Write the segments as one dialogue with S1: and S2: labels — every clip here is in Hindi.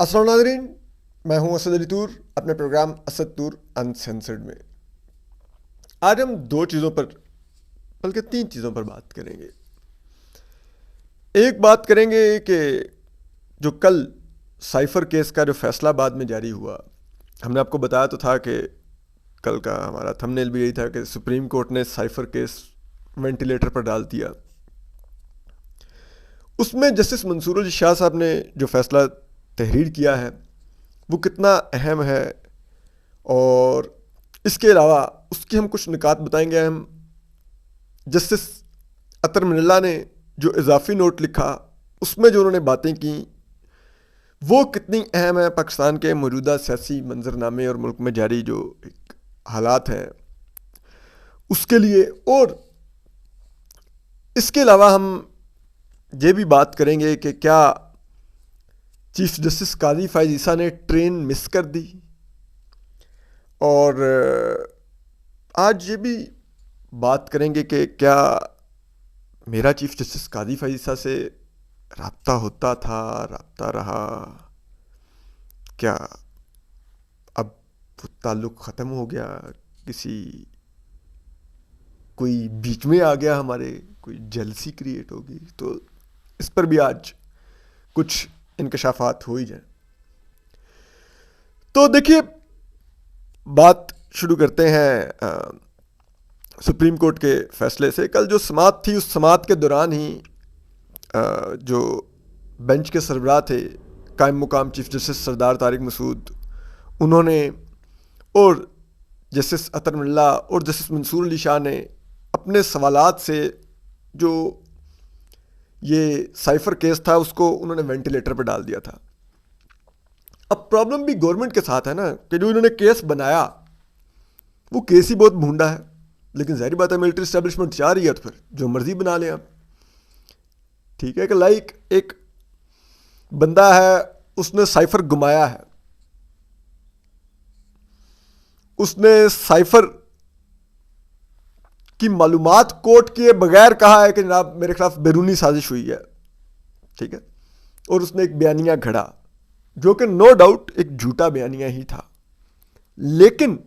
S1: अस्सलाम नाज़रीन, मैं हूं असद अली तूर अपने प्रोग्राम असद तूर अनसेंसर्ड में। आज हम दो चीज़ों पर बल्कि तीन चीज़ों पर बात करेंगे। एक बात करेंगे कि जो कल साइफर केस का जो फैसला बाद में जारी हुआ, हमने आपको बताया तो था कि कल का हमारा थंबनेल भी यही था कि सुप्रीम कोर्ट ने साइफर केस वेंटिलेटर पर डाल दिया। उसमें जस्टिस मंसूर अली शाह साहब ने जो फैसला तहरीर किया है वो कितना अहम है, और इसके अलावा उसके हम कुछ निकात बताएंगे। हम जस्टिस अतर मिनल्ला ने जो इजाफी नोट लिखा उसमें जो उन्होंने बातें की वो कितनी अहम है पाकिस्तान के मौजूदा सियासी मंजरनामे और मुल्क में जारी जो एक हालात हैं उसके लिए। और इसके अलावा हम ये भी बात करेंगे कि क्या चीफ जस्टिस काजी फायज ईसा ने ट्रेन मिस कर दी। और आज ये भी बात करेंगे कि क्या मेरा चीफ जस्टिस काजी फायज ईसा से राब्ता होता था, राब्ता रहा, क्या अब वो ताल्लुक़ ख़त्म हो गया, किसी कोई बीच में आ गया, हमारे कोई जेलसी क्रिएट होगी। तो इस पर भी आज कुछ इंकशाफात हो ही जाए। तो देखिए, बात शुरू करते हैं सुप्रीम कोर्ट के फैसले से। कल जो समाअत थी उस समाअत के दौरान ही जो बेंच के सरबराह थे कायम मुकाम चीफ जस्टिस सरदार तारिक मसूद, उन्होंने और जस्टिस अतर मिल्ला और जस्टिस मंसूर अली शाह ने अपने सवालात से जो ये साइफर केस था उसको उन्होंने वेंटिलेटर पर डाल दिया था। अब प्रॉब्लम भी गवर्नमेंट के साथ है ना कि जो इन्होंने केस बनाया वो केस ही बहुत भूंडा है। लेकिन जाहिर बात है मिलिट्री एस्टेब्लिशमेंट चाह रही है तो फिर जो मर्जी बना लें आप। ठीक है कि लाइक एक बंदा है, उसने साइफर घुमाया है, उसने साइफर की मालूमात कोर्ट किए बगैर कहा है कि जनाब मेरे खिलाफ बैरूनी साजिश हुई है। ठीक है, और उसने एक बयानिया घड़ा जो कि नो डाउट एक झूठा बयानिया ही था। लेकिन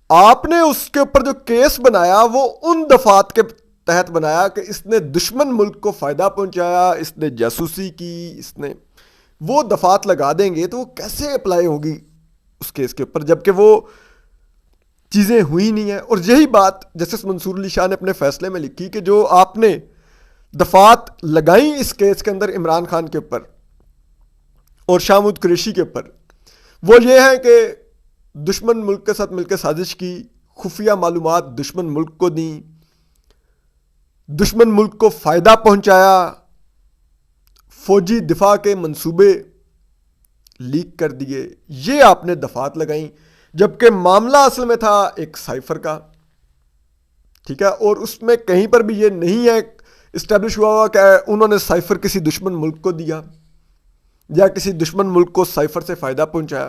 S1: आपने उसके ऊपर जो केस बनाया वो उन दफात के तहत बनाया कि इसने दुश्मन मुल्क को फ़ायदा पहुंचाया, इसने जासूसी की, इसने वो दफात लगा देंगे तो वो कैसे अप्लाई होगी उस केस के ऊपर, जबकि वो चीज़ें हुई नहीं है। और यही बात जस्टिस मंसूर अली शाह ने अपने फैसले में लिखी कि जो आपने दफात लगाई इस केस के अंदर इमरान खान के ऊपर और शाह महमूद कुरैशी के ऊपर, वो ये है कि दुश्मन मुल्क के साथ मिलकर साजिश की, खुफिया मालूमात दुश्मन मुल्क को दी, दुश्मन मुल्क को फ़ायदा पहुंचाया, फौजी दिफा के मंसूबे लीक कर दिए, ये आपने दफात लगाई। जबकि मामला असल में था एक साइफर का। ठीक है, और उसमें कहीं पर भी ये नहीं है इस्टेब्लिश हुआ कि उन्होंने साइफर किसी दुश्मन मुल्क को दिया या किसी दुश्मन मुल्क को साइफर से फ़ायदा पहुंचाया।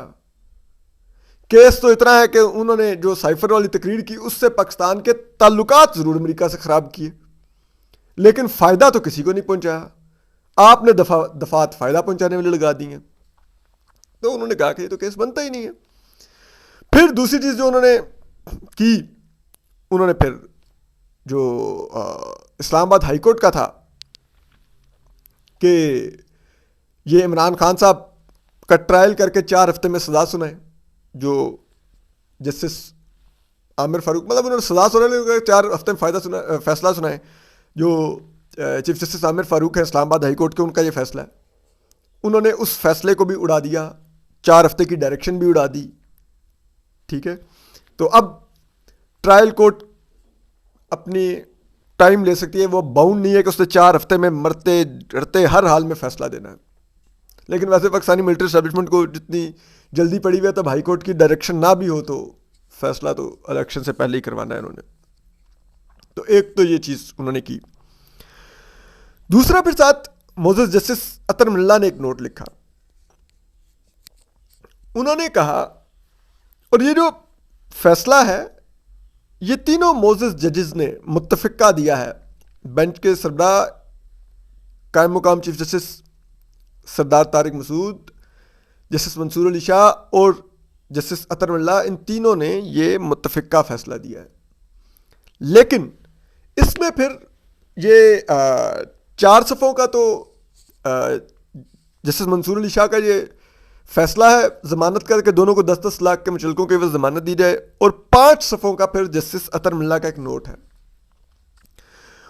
S1: केस तो इतना है कि उन्होंने जो साइफर वाली तकरीर की उससे पाकिस्तान के ताल्लुकात ज़रूर अमेरिका से ख़राब किए, लेकिन फ़ायदा तो किसी को नहीं पहुंचाया। आपने दफात फ़ायदा पहुंचाने वाले लगा दी हैं। तो उन्होंने कहा कि ये तो केस बनता ही नहीं है। फिर दूसरी चीज़ जो उन्होंने की, उन्होंने फिर जो इस्लामाबाद हाई कोर्ट का था कि ये इमरान खान साहब का ट्रायल करके 4 हफ्ते में सज़ा सुनाए। जो जस्टिस आमिर फारूक, मतलब उन्होंने सज़ा सुनाने 4 हफ्ते में फैसला सुनाए। जो चीफ जस्टिस आमिर फारूक है इस्लामाबाद हाई कोर्ट के, उनका ये फैसला है। उन्होंने उस फैसले को भी उड़ा दिया, 4 हफ्ते की डायरेक्शन भी उड़ा दी। ठीक है, तो अब ट्रायल कोर्ट अपनी टाइम ले सकती है, वो बाउंड नहीं है कि उसने 4 हफ्ते में मरते डरते हर हाल में फैसला देना है। लेकिन वैसे पाकिस्तानी मिलिट्री एस्टेब्लिशमेंट को जितनी जल्दी पड़ी हुई है, तब हाई कोर्ट की डायरेक्शन ना भी हो तो फैसला तो इलेक्शन से पहले ही करवाना है इन्होंने। तो एक तो ये चीज़ उन्होंने की। दूसरा, फिर साथ मोजेस जस्टिस अतर मिल्ला ने एक नोट लिखा। उन्होंने कहा, और ये जो फैसला है ये तीनों मोजेस जजेस ने मुत्तफिका दिया है। बेंच के सरबराह कायम मुकाम चीफ जस्टिस सरदार तारिक मसूद, जस्टिस मंसूर अली शाह और जस्टिस अतर मुल्ला, इन तीनों ने ये मुत्तफ़िका फैसला दिया है। लेकिन इसमें फिर ये 4 सफ़ों का तो जस्टिस मंसूर अली शाह का ये फैसला है ज़मानत करके दोनों को 10-10 लाख के मुचलकों के वजह ज़मानत दी जाए, और 5 सफ़ों का फिर जस्टिस अतर मुल्ला का एक नोट है।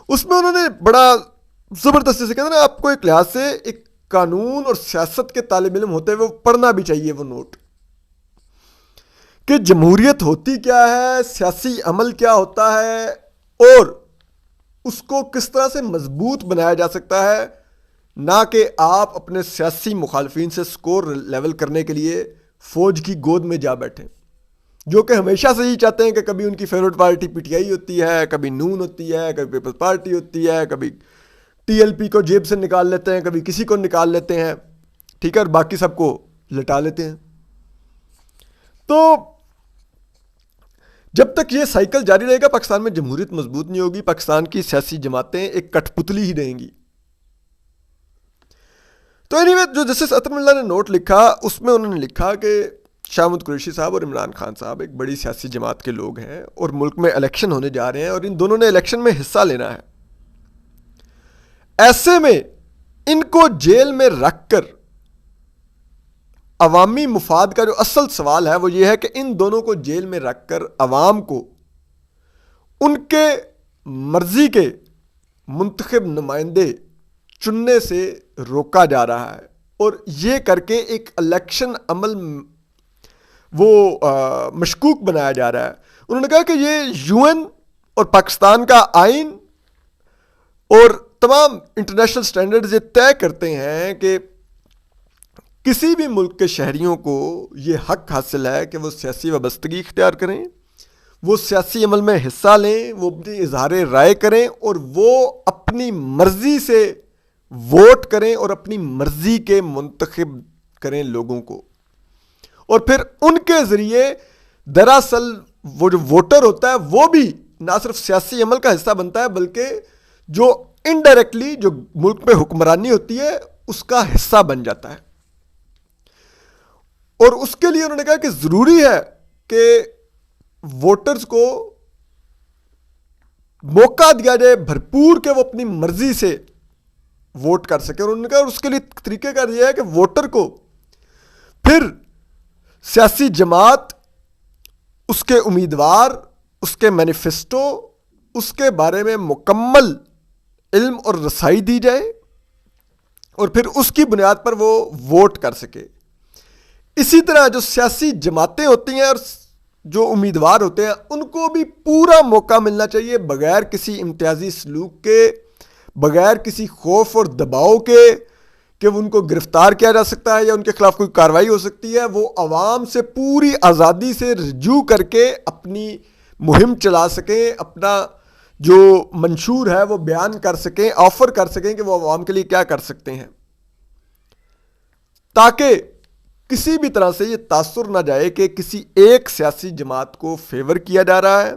S1: उसमें उन्होंने बड़ा ज़बरदस्ती से कहते ना, आपको एक लिहाज से एक कानून और सियासत के तालिब इल्म होते हुए पढ़ना भी चाहिए वो नोट, कि जमहूरियत होती क्या है, सियासी अमल क्या होता है, और उसको किस तरह से मजबूत बनाया जा सकता है, ना कि आप अपने सियासी मुखालफिन से स्कोर लेवल करने के लिए फौज की गोद में जा बैठे, जो कि हमेशा से ही चाहते हैं कि कभी उनकी फेवरेट पार्टी पीटीआई होती है, कभी नून होती है, कभी पीपल्स पार्टी होती है, कभी टीएलपी को जेब से निकाल लेते हैं, कभी किसी को निकाल लेते हैं, ठीक है, और बाकी सबको लटा लेते हैं। तो जब तक ये साइकिल जारी रहेगा, पाकिस्तान में जमहूरियत मजबूत नहीं होगी, पाकिस्तान की सियासी जमातें एक कठपुतली ही रहेंगी। तो एनीवे, जो जस्टिस अतर मुल्ला ने नोट लिखा, उसमें उन्होंने लिखा कि शाह महमूद कुरैशी साहब और इमरान खान साहब एक बड़ी सियासी जमात के लोग हैं और मुल्क में इलेक्शन होने जा रहे हैं और इन दोनों ने इलेक्शन में हिस्सा लेना है। ऐसे में इनको जेल में रखकर अवामी मुफाद का जो असल सवाल है वो ये है कि इन दोनों को जेल में रखकर अवाम को उनके मर्जी के मुंतखब नुमाइंदे चुनने से रोका जा रहा है, और ये करके एक इलेक्शन अमल वो मशकूक बनाया जा रहा है। उन्होंने कहा कि ये यूएन और पाकिस्तान का आइन और तमाम इंटरनेशनल स्टैंडर्ड्स ये तय करते हैं कि किसी भी मुल्क के शहरियों को ये हक हासिल है कि वो सियासी वाबस्तगी इख्तियार करें, वो सियासी अमल में हिस्सा लें, वो अपनी इजहार राय करें और वो अपनी मर्जी से वोट करें और अपनी मर्जी के मुंतखब करें लोगों को, और फिर उनके ज़रिए दरअसल वो जो वोटर होता है वो भी ना सिर्फ सियासी अमल का हिस्सा बनता है बल्कि जो इनडायरेक्टली जो मुल्क में हुक्मरानी होती है उसका हिस्सा बन जाता है। और उसके लिए उन्होंने कहा कि ज़रूरी है कि वोटर्स को मौका दिया जाए भरपूर कि वो अपनी मर्जी से वोट कर सके, और उन्होंने कहा उसके लिए तरीक़ेकार यह है कि वोटर को फिर सियासी जमात, उसके उम्मीदवार, उसके मैनिफेस्टो, उसके बारे में मुकम्मल इल्म और रसाई दी जाए और फिर उसकी बुनियाद पर वो वोट कर सके। इसी तरह जो सियासी जमातें होती हैं और जो उम्मीदवार होते हैं उनको भी पूरा मौका मिलना चाहिए, बगैर किसी इम्तियाजी सलूक के, बगैर किसी खौफ और दबाव के कि उनको गिरफ्तार किया जा सकता है या उनके खिलाफ कोई कार्रवाई हो सकती है। वो आवाम से पूरी आज़ादी से रजू करके अपनी मुहिम चला सकें, अपना जो मंशूर है वो बयान कर सकें, ऑफर कर सकें कि वो आवाम के लिए क्या कर सकते हैं, ताकि किसी भी तरह से ये तासुर ना जाए कि किसी एक सियासी जमात को फेवर किया जा रहा है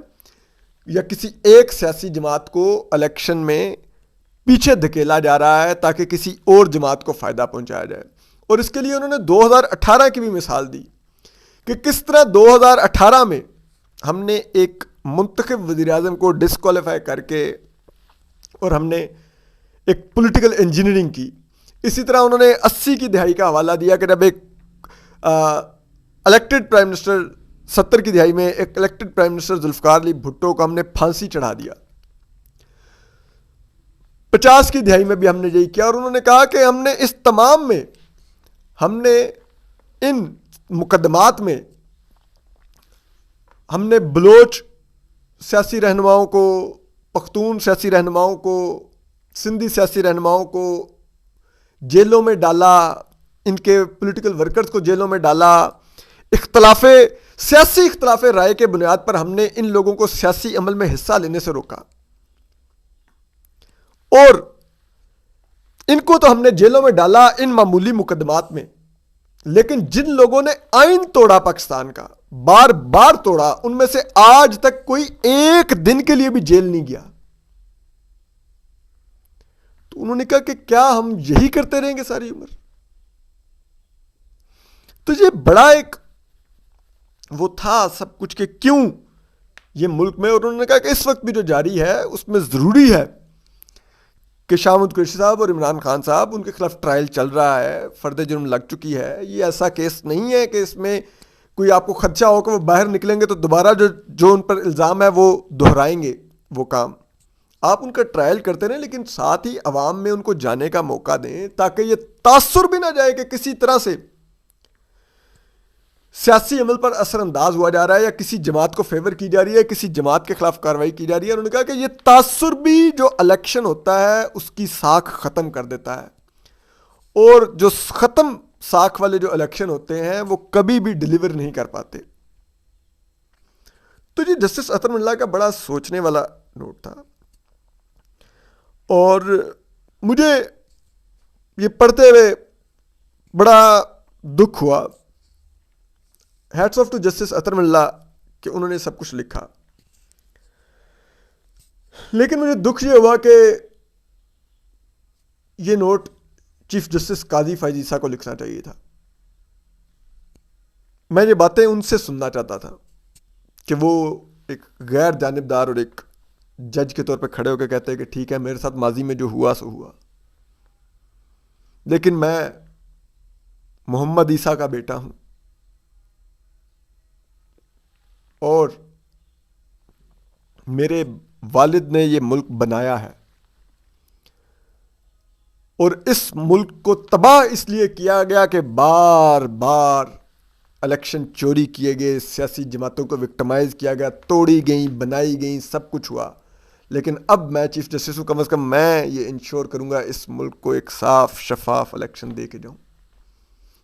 S1: या किसी एक सियासी जमात को इलेक्शन में पीछे धकेला जा रहा है ताकि किसी और जमात को फ़ायदा पहुंचाया जाए। और इसके लिए उन्होंने 2018 की भी मिसाल दी कि किस तरह 2018 में हमने एक मुंतखब वज़ीर-ए-आज़म को डिस्क्वालीफाई करके और हमने एक पॉलिटिकल इंजीनियरिंग की। इसी तरह उन्होंने 80 की दहाई का हवाला दिया कि जब एक इलेक्टेड प्राइम मिनिस्टर 70 की दहाई में एक elected prime minister Zulfikar Ali Bhutto को हमने फांसी चढ़ा दिया। 50 की दहाई में भी हमने यही किया, और उन्होंने कहा कि हमने इस तमाम में हमने इन मुकदमात में हमने बलोच सियासी रहनुमाओं को, पख्तून सियासी रहनुमाओं को, सिंधी सियासी रहनुमाओं को जेलों में डाला, इनके पॉलिटिकल वर्कर्स को जेलों में डाला, सियासी इख्तलाफ राय के बुनियाद पर हमने इन लोगों को सियासी अमल में हिस्सा लेने से रोका, और इनको तो हमने जेलों में डाला इन मामूली मुकदमात में, लेकिन जिन लोगों ने आइन तोड़ा पाकिस्तान का, बार बार तोड़ा, उनमें से आज तक कोई एक दिन के लिए भी जेल नहीं गया। तो उन्होंने कहा कि क्या हम यही करते रहेंगे सारी उम्र? तो ये बड़ा एक वो था सब कुछ के क्यों ये मुल्क में, और उन्होंने कहा कि इस वक्त भी जो जारी है उसमें ज़रूरी है कि शाहमूद कुरैशी साहब और इमरान खान साहब, उनके खिलाफ ट्रायल चल रहा है, फ़र्द जुर्म लग चुकी है। ये ऐसा केस नहीं है कि इसमें कोई आपको खदशा हो कि वो बाहर निकलेंगे तो दोबारा जो उन पर इल्ज़ाम है वो दोहराएंगे वो काम। आप उनका ट्रायल करते रहें, लेकिन साथ ही अवाम में उनको जाने का मौका दें ताकि ये तासुर भी ना जाए कि किसी तरह से सियासी अमल पर असरअंदाज हुआ जा रहा है या किसी जमात को फेवर की जा रही है, किसी जमात के खिलाफ कार्रवाई की जा रही है। उन्होंने कहा कि ये तासुर भी जो इलेक्शन होता है उसकी साख ख़त्म कर देता है, और जो ख़त्म साख वाले जो इलेक्शन होते हैं वो कभी भी डिलीवर नहीं कर पाते। तो ये जस्टिस अतर मिल्ला का बड़ा सोचने वाला नोट था, और मुझे ये पढ़ते हुए बड़ा दुख हुआ। हैट्स ऑफ टू जस्टिस अतर मिल्ला कि उन्होंने सब कुछ लिखा, लेकिन मुझे दुख ये हुआ कि ये नोट चीफ जस्टिस काजी फैज ईसा को लिखना चाहिए था। मैं ये बातें उनसे सुनना चाहता था कि वो एक गैर जानिबदार और एक जज के तौर पे खड़े होकर कहते हैं कि ठीक है, मेरे साथ माजी में जो हुआ सो हुआ, लेकिन मैं मोहम्मद ईसा का बेटा हूं और मेरे वालिद ने ये मुल्क बनाया है, और इस मुल्क को तबाह इसलिए किया गया कि बार बार इलेक्शन चोरी किए गए, सियासी जमातों को विक्टिमाइज किया गया, तोड़ी गई, बनाई गई, सब कुछ हुआ। लेकिन अब मैं चीफ जस्टिस हूं, कम अज़ कम मैं ये इंश्योर करूंगा इस मुल्क को एक साफ शफाफ इलेक्शन दे के जाऊं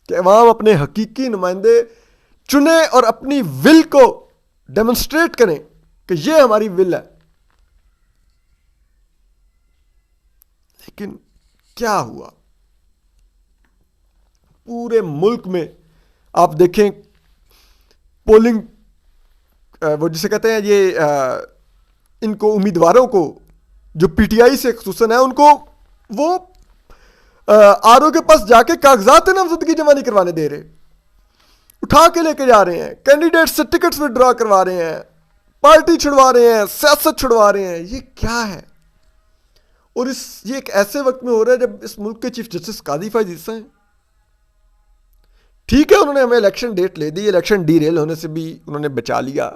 S1: कि अवाम अपने हकीकी नुमाइंदे चुने और अपनी विल को डेमोन्स्ट्रेट करें कि ये हमारी विल है। लेकिन क्या हुआ, पूरे मुल्क में आप देखें पोलिंग, वो जिसे कहते हैं ये इनको उम्मीदवारों को जो पीटीआई से खुसूसन है, उनको वो आरओ के पास जाके कागजात नामजदगी जमा नहीं करवाने दे रहे, उठा के लेके जा रहे हैं, कैंडिडेट से टिकट्स विड्रॉ करवा रहे हैं, पार्टी छुड़वा रहे हैं, सियासत छुड़वा रहे हैं। ये क्या है? और ये एक ऐसे वक्त में हो रहा है जब इस मुल्क के चीफ जस्टिस काजी फैज ईसा हैं। ठीक है, उन्होंने हमें इलेक्शन डेट ले दी, इलेक्शन डीरेल होने से भी उन्होंने बचा लिया,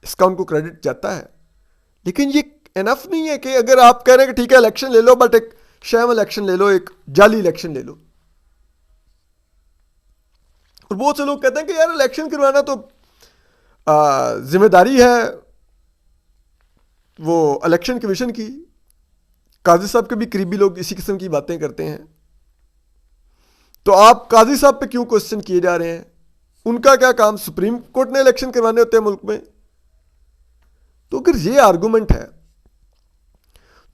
S1: इसका उनको क्रेडिट जाता है। लेकिन ये इनफ नहीं है कि अगर आप कह रहे हैं कि ठीक है इलेक्शन ले लो, बट एक शैम इलेक्शन ले लो, एक जाली इलेक्शन ले लो। और बहुत से लोग कहते हैं कि यार इलेक्शन करवाना तो जिम्मेदारी है वो इलेक्शन कमीशन की। काजी साहब के भी करीबी लोग इसी किस्म की बातें करते हैं। तो आप काजी साहब पे क्यों क्वेश्चन किए जा रहे हैं? उनका क्या काम? सुप्रीम कोर्ट ने इलेक्शन करवाने होते हैं मुल्क में। तो अगर ये आर्गुमेंट है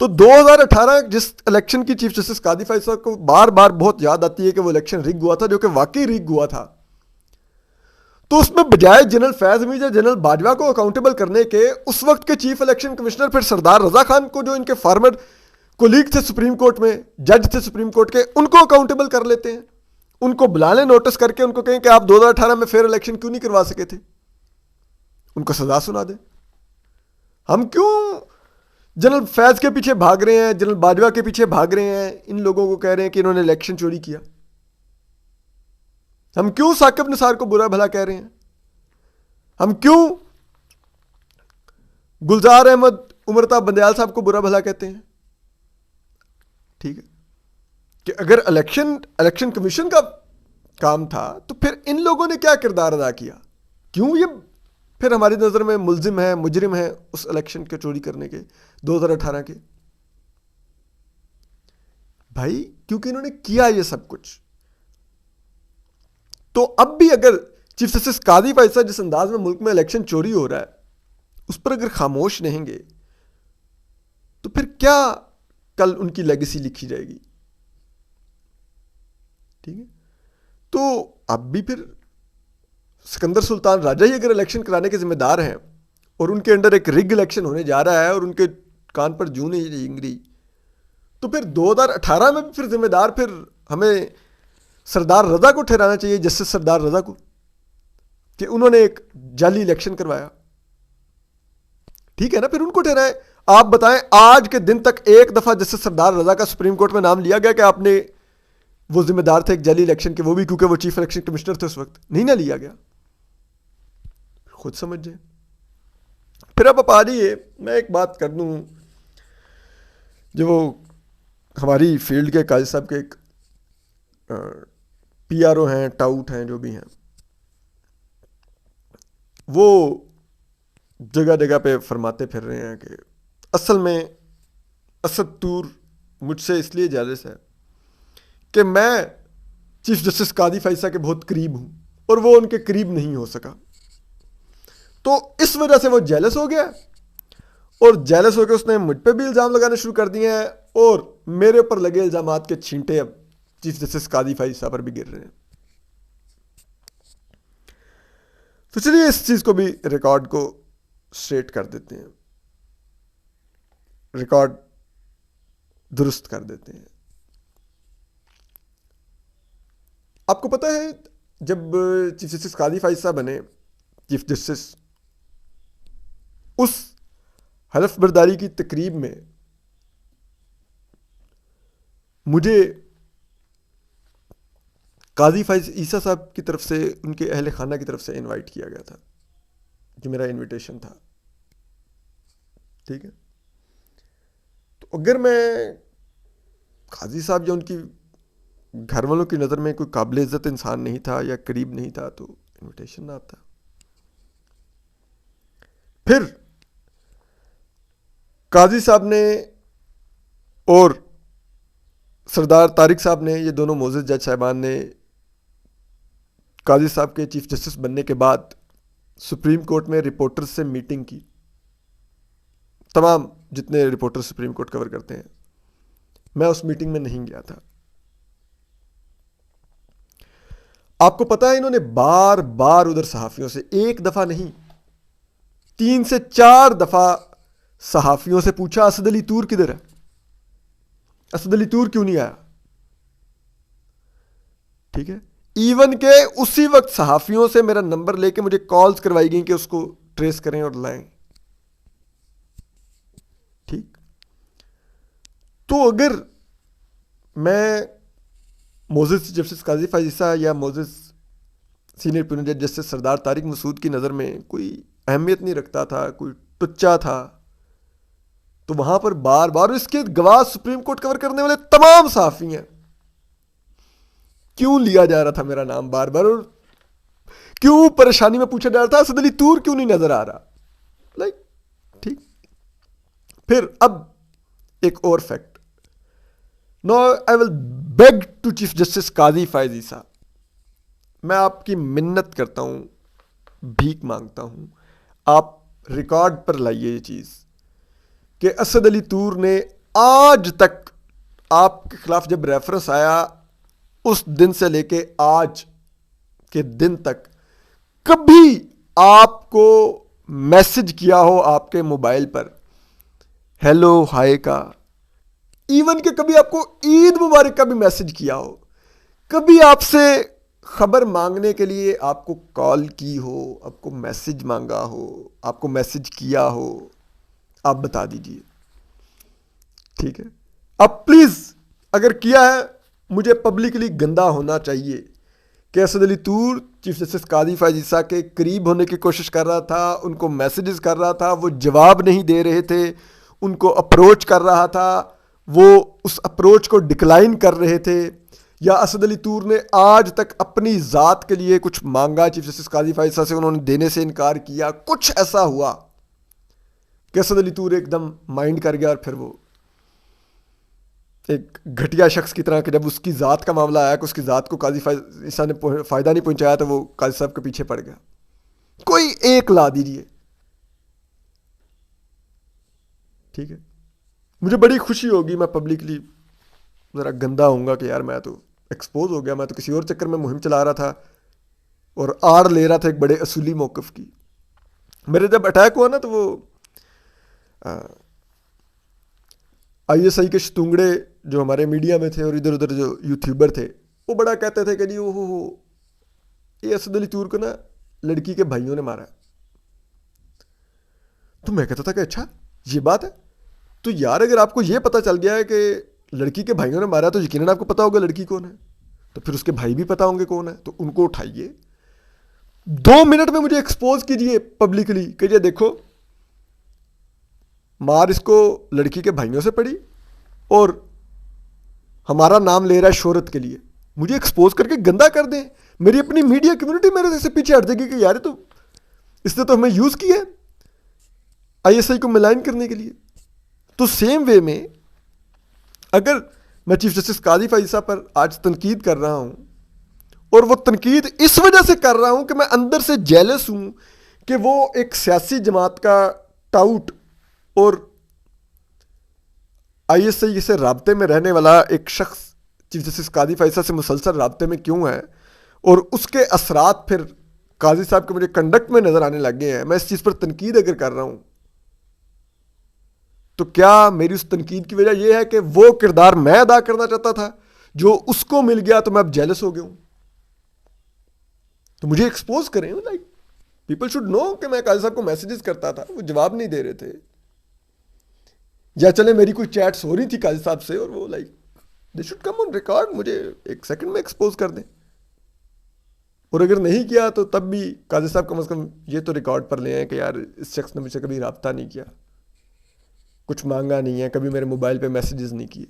S1: तो 2018 जिस इलेक्शन की चीफ जस्टिस काजी फैज साहब को बार बार बहुत याद आती है कि वो इलेक्शन रिग हुआ था, जो कि वाकई रिग हुआ था, तो उसमें बजाय जनरल फैज हमीद या जनरल बाजवा को अकाउंटेबल करने के, उस वक्त के चीफ इलेक्शन कमिश्नर फिर सरदार रजा खान को, जो इनके फार्मर कोलीग थे सुप्रीम कोर्ट में, जज थे सुप्रीम कोर्ट के, उनको अकाउंटेबल कर लेते हैं। उनको बुला लें नोटिस करके, उनको कहें कि आप 2018 में फेयर इलेक्शन क्यों नहीं करवा सके थे, उनको सजा सुना दें। हम क्यों जनरल फैज के पीछे भाग रहे हैं, जनरल बाजवा के पीछे भाग रहे हैं, इन लोगों को कह रहे हैं कि इन्होंने इलेक्शन चोरी किया? हम क्यों साकिब निसार को बुरा भला कह रहे हैं? हम क्यों गुलजार अहमद उमरता बंदयाल साहब को बुरा भला कहते हैं? ठीक है कि अगर इलेक्शन कमीशन का काम था तो फिर इन लोगों ने क्या किरदार अदा किया? क्यों ये फिर हमारी नजर में मुल्जिम है, मुजरिम है उस इलेक्शन के चोरी करने के 2018 के? भाई क्योंकि इन्होंने किया ये सब कुछ। तो अब भी अगर चीफ जस्टिस काजी फैज साहब जिस अंदाज में मुल्क में इलेक्शन चोरी हो रहा है उस पर अगर खामोश रहेंगे तो फिर क्या कल उनकी लेगेसी लिखी जाएगी? ठीक है, तो अब भी फिर सिकंदर सुल्तान राजा ही अगर इलेक्शन कराने के जिम्मेदार हैं और उनके अंडर एक रिग इलेक्शन होने जा रहा है और उनके कान पर जूं नहीं रेंग रही, तो फिर 2018 में भी फिर जिम्मेदार फिर हमें सरदार रजा को ठहराना चाहिए, जस्टिस सरदार रजा को, कि उन्होंने एक जाली इलेक्शन करवाया। ठीक है ना, फिर उनको ठहराए। आप बताएं, आज के दिन तक एक दफा जस्टिस सरदार रजा का सुप्रीम कोर्ट में नाम लिया गया कि आपने, वो जिम्मेदार थे एक जाली इलेक्शन के, वो भी क्योंकि वो चीफ इलेक्शन कमिश्नर थे उस वक्त, नहीं ना लिया गया। खुद समझिए। फिर अब आ रही है, मैं एक बात कर दूं, जो वो हमारी फील्ड के काजी साहब के एक पीआरओ हैं, टाउट हैं, जो भी हैं, वो जगह जगह पे फरमाते फिर रहे हैं कि असल में असद तूर मुझसे इसलिए जेलस है कि मैं चीफ जस्टिस कादी फैसला के बहुत करीब हूं और वो उनके करीब नहीं हो सका, तो इस वजह से वो जेलस हो गया और जेलस होकर उसने मुझ पे भी इल्ज़ाम लगाने शुरू कर दिए हैं और मेरे ऊपर लगे इल्ज़ामात के छींटे अब चीफ जस्टिस कादी फैसला पर भी गिर रहे हैं। तो चलिए इस चीज़ को भी, रिकॉर्ड को स्ट्रेट कर देते हैं, रिकॉर्ड दुरुस्त कर देते हैं। आपको पता है, जब चीफ जस्टिस कादी फैसला बने चीफ जस्टिस, उस हलफ बर्दारी की तकरीब में मुझे कादी फैज ईसा साहब की तरफ से, उनके अहले खाना की तरफ से इनवाइट किया गया था, जो मेरा इनविटेशन था। ठीक है, तो अगर मैं काजी साहब या उनकी घर वालों की नज़र में कोई काबिल इज़्ज़त इंसान नहीं था या करीब नहीं था, तो इनविटेशन ना आता। फिर काजी साहब ने और सरदार तारिक साहब ने, ये दोनों मोअज़्ज़ज़ जज साहिबान ने, काजी साहब के चीफ जस्टिस बनने के बाद सुप्रीम कोर्ट में रिपोर्टर्स से मीटिंग की। तमाम जितने रिपोर्टर सुप्रीम कोर्ट कवर करते हैं, मैं उस मीटिंग में नहीं गया था। आपको पता है, इन्होंने बार बार उधर सहाफ़ियों से, एक दफ़ा नहीं 3 से 4 दफ़ा सहाफ़ियों से पूछा, असद अली तूर किधर है, असद अली तूर क्यों नहीं आया। ठीक है, इवन के उसी वक्त सहाफ़ियों से मेरा नंबर लेके मुझे कॉल्स करवाई गई कि उसको ट्रेस करें और लाएं। ठीक, तो अगर मैं मोअज़्ज़ज़ जस्टिस काजी फैज़ या मोअज़्ज़ज़ सीनियर प्यूनल जज जस्टिस सरदार तारिक मसूद की नज़र में कोई अहमियत नहीं रखता था, कोई टुच्चा था, तो वहां पर बार बार, इसके गवाह सुप्रीम कोर्ट कवर करने वाले तमाम सहाफ़ी हैं, क्यों लिया जा रहा था मेरा नाम बार बार, और क्यों परेशानी में पूछा जा रहा था असद अली तूर क्यों नहीं नजर आ रहा। लाइक, ठीक। फिर अब एक और fact, no I will beg to Chief Justice Qazi Faez Isa, मैं आपकी मिन्नत करता हूं, भीख मांगता हूं, आप रिकॉर्ड पर लाइए ये चीज कि असद अली तूर ने आज तक आपके खिलाफ जब रेफरेंस आया, उस दिन से लेके आज के दिन तक कभी आपको मैसेज किया हो आपके मोबाइल पर हेलो हाय का, इवन कि कभी आपको ईद मुबारक का भी मैसेज किया हो, कभी आपसे खबर मांगने के लिए आपको कॉल की हो, आपको मैसेज मांगा हो, आपको मैसेज किया हो, आप बता दीजिए। ठीक है, अब प्लीज अगर किया है, मुझे पब्लिकली गंदा होना चाहिए कि असद अली तूर चीफ जस्टिस कादी फैज़ ईसा के करीब होने की कोशिश कर रहा था, उनको मैसेजेस कर रहा था, वो जवाब नहीं दे रहे थे, उनको अप्रोच कर रहा था, वो उस अप्रोच को डिक्लाइन कर रहे थे, या असद अली तूर ने आज तक अपनी ज़ात के लिए कुछ मांगा चीफ जस्टिस कादी फैज़ ईसा से, उन्होंने देने से इनकार किया, कुछ ऐसा हुआ कि असद अली तूर एकदम माइंड कर गया और फिर वो एक घटिया शख्स की तरह कि जब उसकी ज़ात का मामला आया कि उसकी ज़ात को काजी फैज़ ईसा ने फ़ायदा नहीं पहुंचाया, तो वो काजी साहब के पीछे पड़ गया। कोई एक ला दीजिए। ठीक है, मुझे बड़ी खुशी होगी, मैं पब्लिकली ज़रा गंदा होऊंगा कि यार मैं तो एक्सपोज हो गया, मैं तो किसी और चक्कर में मुहिम चला रहा था और आड़ ले रहा था एक बड़े असूली मौक़िफ़ की। मेरे जब अटैक हुआ ना, तो वो ISI के शतुंगड़े जो हमारे मीडिया में थे और इधर उधर जो यूट्यूबर थे, वो बड़ा कहते थे कि जी ओहो हो, ये असद अली चूर को ना लड़की के भाइयों ने मारा। तो मैं कहता था कि अच्छा ये बात है। तो यार अगर आपको ये पता चल गया है कि लड़की के भाइयों ने मारा तो यकीनन आपको पता होगा लड़की कौन है, तो फिर उसके भाई भी पता होंगे कौन है, तो उनको उठाइए 2 मिनट में मुझे एक्सपोज कीजिए पब्लिकली कि ये देखो मार इसको लड़की के भाइयों से पड़ी और हमारा नाम ले रहा है शोहरत के लिए। मुझे एक्सपोज करके गंदा कर दें, मेरी अपनी मीडिया कम्युनिटी मेरे से पीछे हट जाएगी कि यार तो इसने तो हमें यूज़ किया है आईएसआई को मिलाइन करने के लिए। तो सेम वे में अगर मैं चीफ जस्टिस काजी फैज़ पर आज तनकीद कर रहा हूं और वो तनकीद इस वजह से कर रहा हूं कि मैं अंदर से जेलस हूं कि वो एक सियासी जमात का टाउट और आईएसआई से राब्ते में रहने वाला एक शख्स चीफ जस्टिस काजी फैज़ से मुसलसल राब्ते में क्यों है और उसके असरात फिर काजी साहब के मुझे कंडक्ट में नज़र आने लग गए हैं। मैं इस चीज़ पर तनकीद अगर कर रहा हूं तो क्या मेरी उस तनकीद की वजह यह है कि वो किरदार मैं अदा करना चाहता था जो उसको मिल गया तो मैं अब जेलस हो गया हूं? तो मुझे एक्सपोज करें, लाइक पीपल शुड नो कि मैं काजी साहब को मैसेजेस करता था, वो जवाब नहीं दे रहे थे, या चले मेरी कोई चैट्स हो रही थी काजी साहब से और वो like they should come on record, मुझे एक सेकंड में एक्सपोज कर दें। और अगर नहीं किया तो तब भी काजी साहब कम से कम ये तो रिकॉर्ड पर ले आए कि यार इस शख्स ने मुझसे कभी रब्ता नहीं किया, कुछ मांगा नहीं है, कभी मेरे मोबाइल पे मैसेजेस नहीं किए,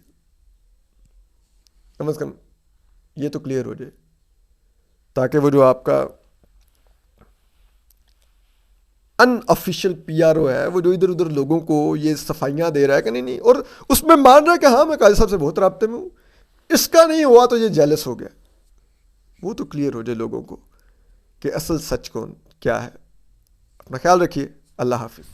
S1: कम से कम ये तो क्लियर हो जाए, ताकि वो जो आपका अनऑफिशियल पीआरओ है वो जो इधर उधर लोगों को ये सफाइयां दे रहा है कि नहीं नहीं और उसमें मान रहा है कि हाँ मैं काजी साहब से बहुत राब्ते में हूँ, इसका नहीं हुआ तो ये जेलस हो गया, वो तो क्लियर हो जाए लोगों को कि असल सच कौन क्या है। अपना ख्याल रखिए, अल्लाह हाफिज़।